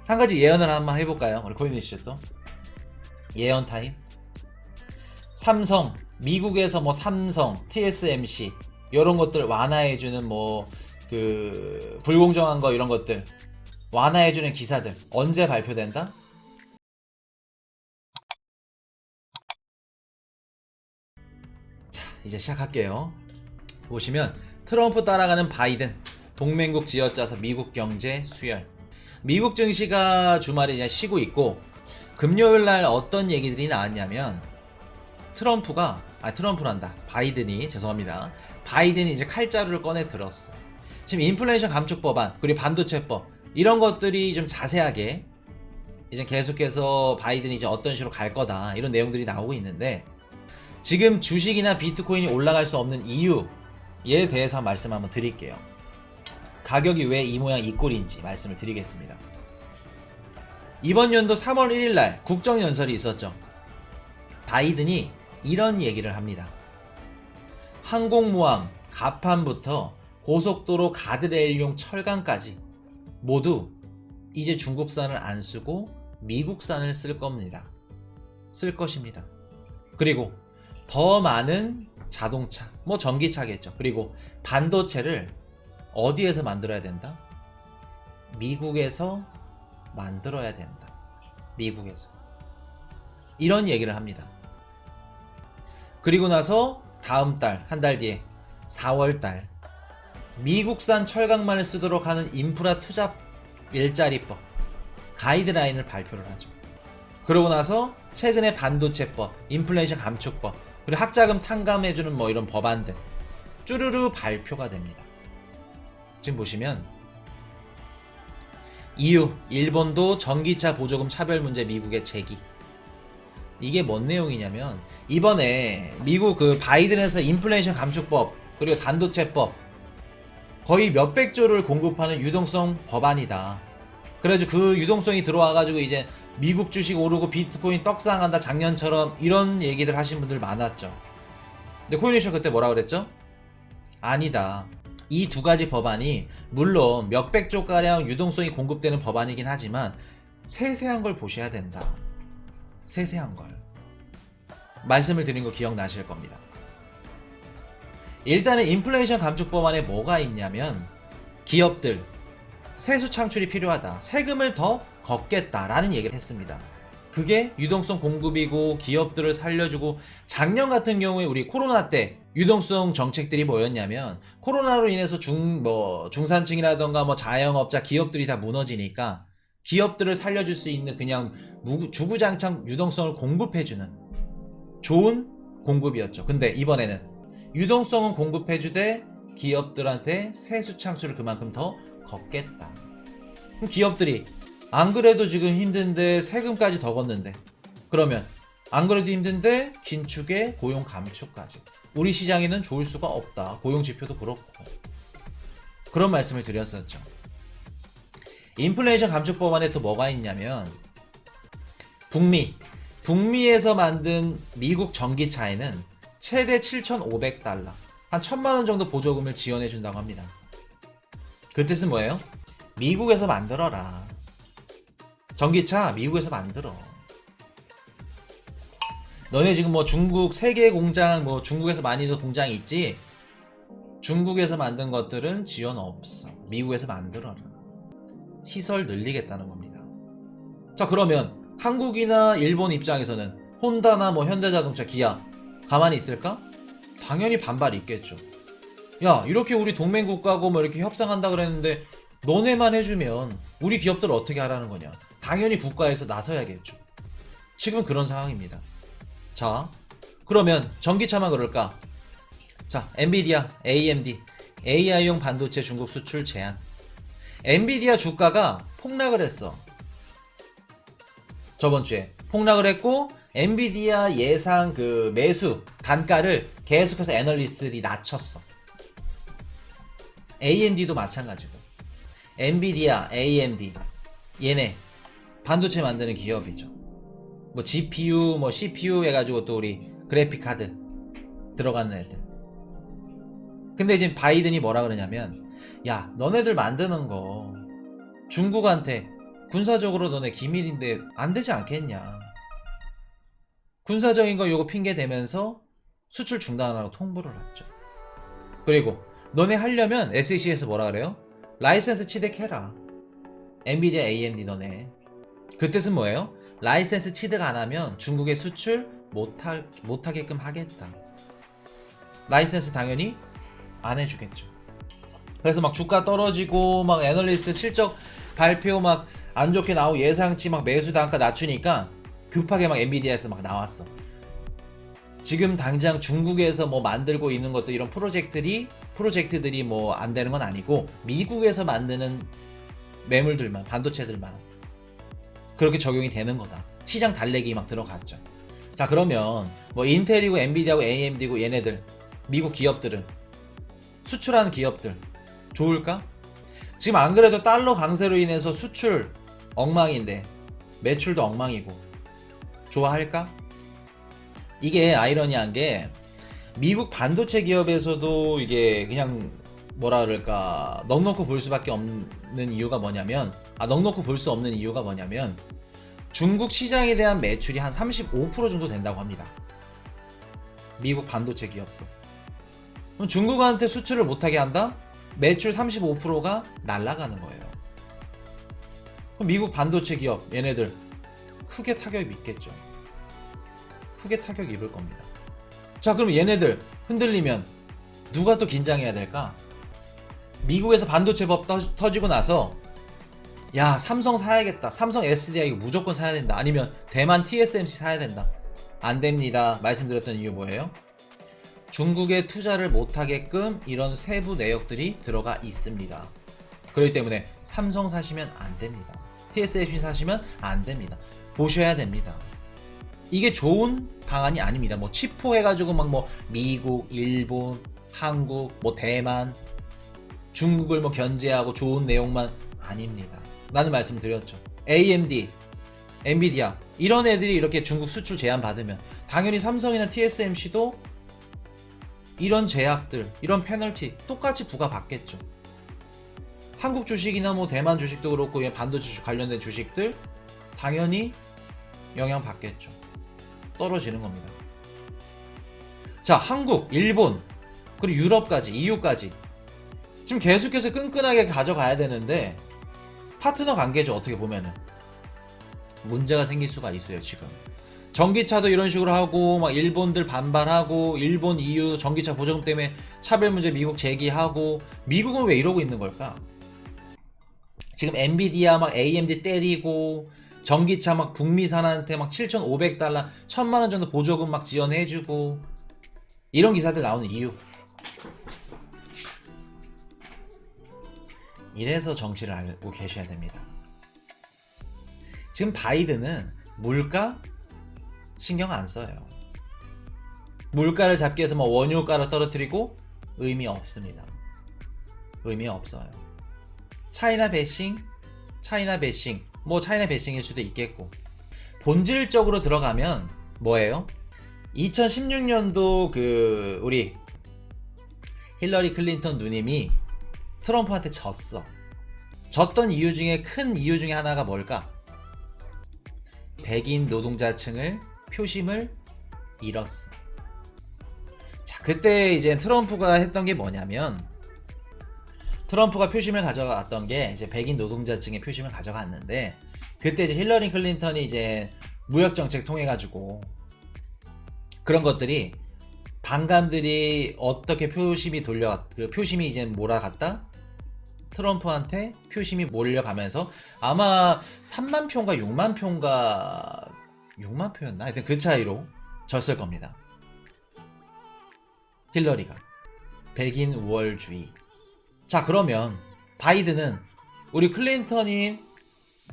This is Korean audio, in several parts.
한 가지 예언을 한번 해볼까요? 우리 코인이시죠 또? 예언 타임. 삼성, 미국에서 뭐 삼성, TSMC 이런 것들 완화해주는 뭐 그 불공정한 거 이런 것들 완화해주는 기사들 언제 발표된다? 자, 이제 시작할게요. 보시면 트럼프 따라가는 바이든, 동맹국 쥐어짜서 미국 경제 수열. 미국 증시가 주말에 이제 쉬고 있고, 금요일날 어떤 얘기들이 나왔냐면 트럼프란다. 바이든이, 죄송합니다. 바이든이 이제 칼자루를 꺼내 들었어. 지금 인플레이션 감축 법안, 그리고 반도체법, 이런 것들이 좀 자세하게 이제 계속해서 바이든이 이제 어떤 식으로 갈 거다, 이런 내용들이 나오고 있는데, 지금 주식이나 비트코인이 올라갈 수 없는 이유에 대해서 말씀 한번 드릴게요. 가격이 왜 이 모양 이 꼴인지 말씀을 드리겠습니다. 이번 연도 3월 1일날 국정연설이 있었죠. 바이든이 이런 얘기를 합니다. 항공모함, 갑판부터 고속도로 가드레일용 철강까지 모두 이제 중국산을 안 쓰고 미국산을 쓸 겁니다. 쓸 것입니다. 그리고 더 많은 자동차, 뭐 전기차겠죠. 그리고 반도체를 어디에서 만들어야 된다? 미국에서 만들어야 된다. 미국에서. 이런 얘기를 합니다. 그리고 나서 다음 달, 한 달 뒤에 4월 달 미국산 철강만을 쓰도록 하는 인프라 투자 일자리법 가이드라인을 발표를 하죠. 그러고 나서 최근에 반도체법, 인플레이션 감축법, 그리고 학자금 탕감해주는 뭐 이런 법안들 쭈루루 발표가 됩니다. 지금 보시면 EU, 일본도 전기차 보조금 차별 문제 미국에 제기. 이게 뭔 내용이냐면 이번에 미국 그 바이든에서 인플레이션 감축법 그리고 반도체법 거의 몇백 조를 공급하는 유동성 법안이다. 그래가지고 그 유동성이 들어와가지고 이제 미국 주식 오르고 비트코인 떡상한다 작년처럼 이런 얘기들 하신 분들 많았죠. 근데 코인이셔 그때 뭐라 그랬죠? 아니다. 이 두 가지 법안이 물론 몇백 조가량 유동성이 공급되는 법안이긴 하지만 세세한 걸 보셔야 된다. 세세한 걸. 말씀을 드린 거 기억나실 겁니다. 일단은 인플레이션 감축 법안에 뭐가 있냐면 기업들 세수 창출이 필요하다. 세금을 더 걷겠다라는 얘기를 했습니다. 그게 유동성 공급이고 기업들을 살려주고 작년 같은 경우에 우리 코로나 때 유동성 정책들이 뭐였냐면 코로나로 인해서 중산층이라던가 뭐 자영업자 기업들이 다 무너지니까 기업들을 살려줄 수 있는 그냥 주구장창 유동성을 공급해주는 좋은 공급이었죠. 근데 이번에는 유동성은 공급해주되 기업들한테 세수 창출을 그만큼 더 걷겠다. 그럼 기업들이 안 그래도 지금 힘든데 세금까지 더 걷는데 그러면 안 그래도 힘든데 긴축에 고용 감축까지 우리 시장에는 좋을 수가 없다. 고용 지표도 그렇고 그런 말씀을 드렸었죠. 인플레이션 감축 법안에 또 뭐가 있냐면 북미에서 만든 미국 전기차에는 최대 7,500달러 한 1,000만원 정도 보조금을 지원해 준다고 합니다. 그 뜻은 뭐예요? 미국에서 만들어라. 전기차 미국에서 만들어. 너네 지금 뭐 중국 3개 공장 뭐 중국에서 많이도 공장이 있지? 중국에서 만든 것들은 지원 없어. 미국에서 만들어라. 시설 늘리겠다는 겁니다. 자, 그러면 한국이나 일본 입장에서는 혼다나 뭐 현대자동차, 기아 가만히 있을까? 당연히 반발이 있겠죠. 야, 이렇게 우리 동맹국가고 뭐 이렇게 협상한다 그랬는데 너네만 해주면 우리 기업들 어떻게 하라는 거냐? 당연히 국가에서 나서야겠죠. 지금 그런 상황입니다. 자, 그러면 전기차만 그럴까? 자, 엔비디아, AMD, AI용 반도체 중국 수출 제한. 엔비디아 주가가 폭락을 했어. 저번 주에 폭락을 했고 엔비디아 예상 그 매수 단가를 계속해서 애널리스트들이 낮췄어. AMD도 마찬가지고. 엔비디아, AMD 얘네 반도체 만드는 기업이죠. 뭐 GPU, 뭐 CPU 해가지고 또 우리 그래픽 카드 들어가는 애들. 근데 지금 바이든이 뭐라 그러냐면 야, 너네들 만드는 거 중국한테 군사적으로 너네 기밀인데 안 되지 않겠냐. 군사적인 거 요거 핑계 대면서 수출 중단하라고 통보를 했죠. 그리고 너네 하려면 SEC에서 뭐라 그래요? 라이센스 취득해라. 엔비디아, AMD 너네. 그 뜻은 뭐예요? 라이센스 취득 안 하면 중국에 수출 못하게끔 하겠다. 라이센스 당연히 안 해주겠죠. 그래서 막 주가 떨어지고 막 애널리스트 실적 발표 막 안 좋게 나오고 예상치 막 매수 단가 낮추니까 급하게 막 엔비디아에서 막 나왔어. 지금 당장 중국에서 뭐 만들고 있는 것도 이런 프로젝트들이 뭐 안 되는 건 아니고 미국에서 만드는 매물들만, 반도체들만 그렇게 적용이 되는 거다. 시장 달래기 막 들어갔죠. 자, 그러면 뭐 인텔이고 엔비디아고 AMD고 얘네들 미국 기업들은 수출하는 기업들 좋을까? 지금 안 그래도 달러 강세로 인해서 수출 엉망인데 매출도 엉망이고 좋아할까? 이게 아이러니한 게 미국 반도체 기업에서도 이게 그냥 뭐라 그럴까 넉넉히 볼 수밖에 없는 이유가 뭐냐면 넉넉히 볼 수 없는 이유가 뭐냐면 중국 시장에 대한 매출이 한 35% 정도 된다고 합니다. 미국 반도체 기업도. 그럼 중국한테 수출을 못하게 한다? 매출 35%가 날아가는 거예요. 그럼 미국 반도체 기업 얘네들 크게 타격이 있겠죠. 크게 타격 입을 겁니다. 자, 그럼 얘네들 흔들리면 누가 또 긴장해야 될까? 미국에서 반도체 법 터지고 나서 야, 삼성 사야겠다. 삼성 SDI 이거 무조건 사야 된다. 아니면 대만 TSMC 사야 된다. 안 됩니다. 말씀드렸던 이유 뭐예요? 중국에 투자를 못하게끔 이런 세부 내역들이 들어가 있습니다. 그렇기 때문에 삼성 사시면 안 됩니다. TSMC 사시면 안 됩니다. 보셔야 됩니다. 이게 좋은 방안이 아닙니다. 뭐 치포 해가지고 막 뭐 미국, 일본, 한국, 뭐 대만, 중국을 뭐 견제하고 좋은 내용만 아닙니다. 라는 말씀 드렸죠. AMD, 엔비디아 이런 애들이 이렇게 중국 수출 제한 받으면 당연히 삼성이나 TSMC도 이런 제약들, 이런 페널티 똑같이 부과받겠죠. 한국 주식이나 뭐 대만 주식도 그렇고 반도체 주식 관련된 주식들 당연히 영향받겠죠. 떨어지는 겁니다. 자, 한국, 일본, 그리고 유럽까지, EU까지 지금 계속해서 끈끈하게 가져가야 되는데 파트너 관계죠. 어떻게 보면은 문제가 생길 수가 있어요. 지금 전기차도 이런 식으로 하고 막 일본들 반발하고 일본 EU 전기차 보조금 때문에 차별 문제 미국 제기하고 미국은 왜 이러고 있는 걸까? 지금 엔비디아 막 AMD 때리고 전기차 막 북미산한테 막 7,500달러 1,000만원 정도 보조금 막 지원해주고 이런 기사들 나오는 이유. 이래서 정치를 알고 계셔야 됩니다. 지금 바이든은 물가 신경 안 써요. 물가를 잡기 위해서 뭐 원유가를 떨어뜨리고 의미 없습니다. 의미 없어요. 차이나 배싱 뭐 차이나 배싱일 수도 있겠고 본질적으로 들어가면 뭐예요? 2016년도 그 우리 힐러리 클린턴 누님이 트럼프한테 졌어. 졌던 이유 중에 큰 이유 중에 하나가 뭘까? 백인 노동자층을 표심을 잃었어. 자, 그때 이제 트럼프가 했던 게 뭐냐면 트럼프가 표심을 가져갔던 게 이제 백인 노동자층의 표심을 가져갔는데 그때 이제 힐러리 클린턴이 이제 무역 정책 통해 가지고 그런 것들이 반감들이 어떻게 표심이 그 표심이 이제 몰아갔다? 트럼프한테 표심이 몰려가면서 아마 3만 표인가 6만 표인가 6만 표였나? 하여튼 그 차이로 졌을 겁니다. 힐러리가 백인 우월주의. 자, 그러면 바이든은 우리 클린턴이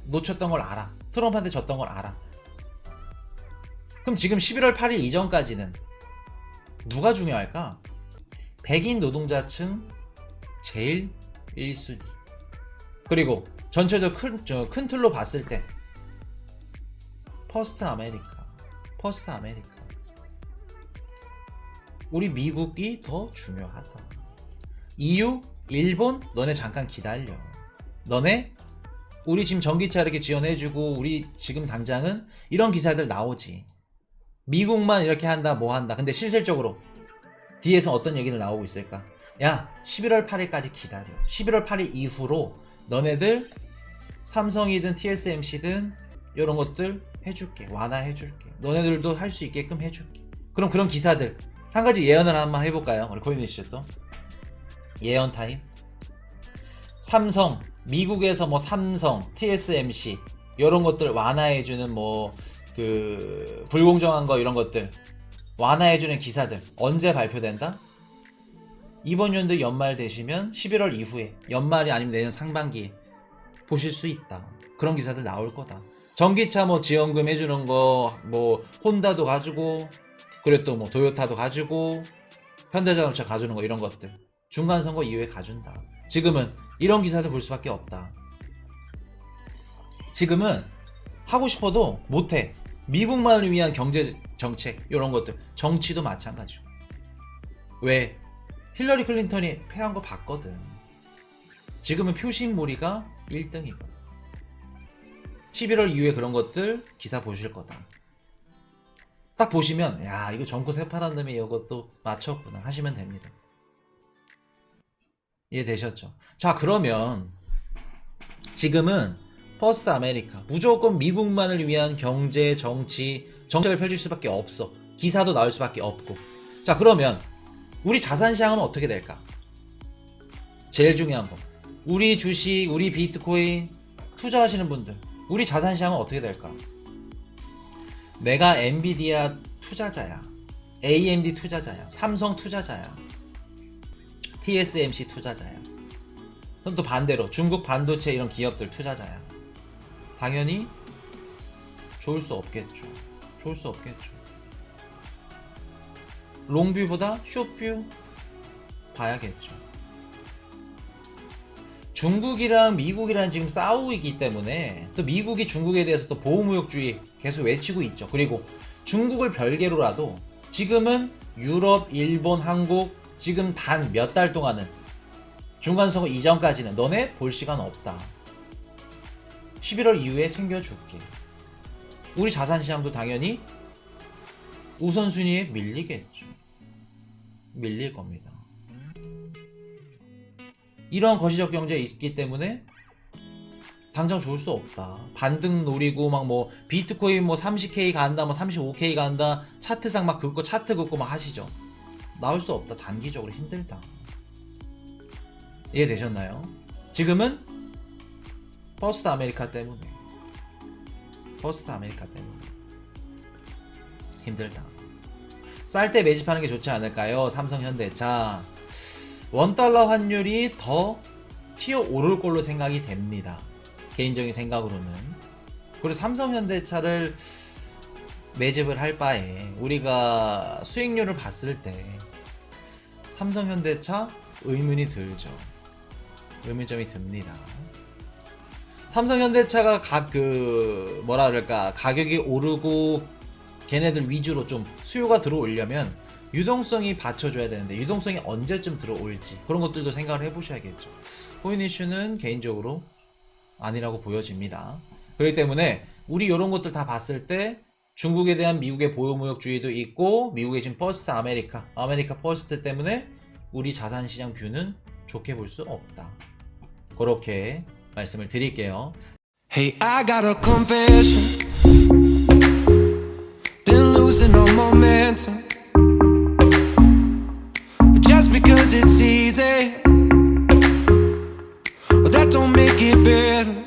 놓쳤던 걸 알아. 트럼프한테 졌던 걸 알아. 그럼 지금 11월 8일 이전까지는 누가 중요할까? 백인 노동자층 제일 1순위. 그리고 전체적으로 큰 틀로 봤을 때 퍼스트 아메리카. 우리 미국이 더 중요하다. EU, 일본 너네 잠깐 기다려. 너네 우리 지금 전기차 이렇게 지원해주고 우리 지금 당장은 이런 기사들 나오지. 미국만 이렇게 한다 뭐 한다. 근데 실질적으로 뒤에서 어떤 얘기를 나오고 있을까? 야 11월 8일까지 기다려. 11월 8일 이후로 너네들 삼성이든 TSMC든 이런 것들 해줄게. 완화해줄게. 너네들도 할 수 있게끔 해줄게. 그럼 그런 기사들 한 가지 예언을 한번 해볼까요? 우리 코인니시도 예언 타임. 삼성, 미국에서 뭐 삼성, TSMC 이런 것들 완화해주는 뭐 그 불공정한 거 이런 것들 완화해주는 기사들 언제 발표된다? 이번 연도 연말 되시면 11월 이후에 연말이 아니면 내년 상반기에 보실 수 있다. 그런 기사들 나올 거다. 전기차 뭐 지원금 해주는 거 뭐 혼다도 가지고 그리고 또 뭐 도요타도 가지고 현대자동차 가주는 거 이런 것들 중간선거 이후에 가준다. 지금은 이런 기사들 볼 수밖에 없다. 지금은 하고 싶어도 못해. 미국만을 위한 경제 정책 이런 것들 정치도 마찬가지고. 왜? 힐러리 클린턴이 패한 거 봤거든. 지금은 표심몰이가 1등이거든. 11월 이후에 그런 것들 기사 보실 거다. 딱 보시면 야 이거 정코 새파란 놈이 이것도 맞췄구나 하시면 됩니다. 이해되셨죠? 자 그러면 지금은 퍼스트 아메리카 무조건 미국만을 위한 경제 정치 정책을 펼칠 수밖에 없어. 기사도 나올 수밖에 없고. 자 그러면 우리 자산시장은 어떻게 될까? 제일 중요한 거 우리 주식 우리 비트코인 투자하시는 분들 우리 자산시장은 어떻게 될까? 내가 엔비디아 투자자야, AMD 투자자야, 삼성 투자자야, TSMC 투자자야. 그럼 또 반대로 중국 반도체 이런 기업들 투자자야. 당연히 좋을 수 없겠죠. 좋을 수 없겠죠. 롱뷰보다 숏뷰 봐야겠죠. 중국이랑 미국이랑 지금 싸우고 있기 때문에 또 미국이 중국에 대해서 또 보호무역주의 계속 외치고 있죠. 그리고 중국을 별개로라도 지금은 유럽, 일본, 한국 지금 단 몇 달 동안은 중간선거 이전까지는 너네 볼 시간 없다. 11월 이후에 챙겨줄게. 우리 자산시장도 당연히 우선순위에 밀리겠죠. 밀릴 겁니다. 이러한 거시적 경제에 있기 때문에 당장 좋을 수 없다. 반등 노리고 막 뭐 비트코인 뭐 30K 간다 뭐 35K 간다 차트상 막 긋고 차트 긋고 막 하시죠. 나올 수 없다. 단기적으로 힘들다. 이해되셨나요? 지금은 퍼스트 아메리카 때문에 힘들다. 쌀 때 매집하는 게 좋지 않을까요? 삼성 현대차 $1 환율이 더 튀어 오를 걸로 생각이 됩니다. 개인적인 생각으로는. 그리고 삼성 현대차를 매집을 할 바에 우리가 수익률을 봤을 때 삼성 현대차 의문이 들죠. 의문점이 듭니다. 삼성 현대차가 뭐라 그럴까 가격이 오르고 걔네들 위주로 좀 수요가 들어오려면 유동성이 받쳐줘야 되는데 유동성이 언제쯤 들어올지 그런 것들도 생각을 해보셔야겠죠. 코인 이슈는 개인적으로 아니라고 보여집니다. 그렇기 때문에 우리 이런 것들 다 봤을 때 중국에 대한 미국의 보호무역주의도 있고 미국의 지금 퍼스트 아메리카 퍼스트 때문에 우리 자산시장 뷰는 좋게 볼 수 없다. 그렇게 말씀을 드릴게요. Hey, I got a confession. Been losing all momentum. Just because it's easy, well, that don't make it better.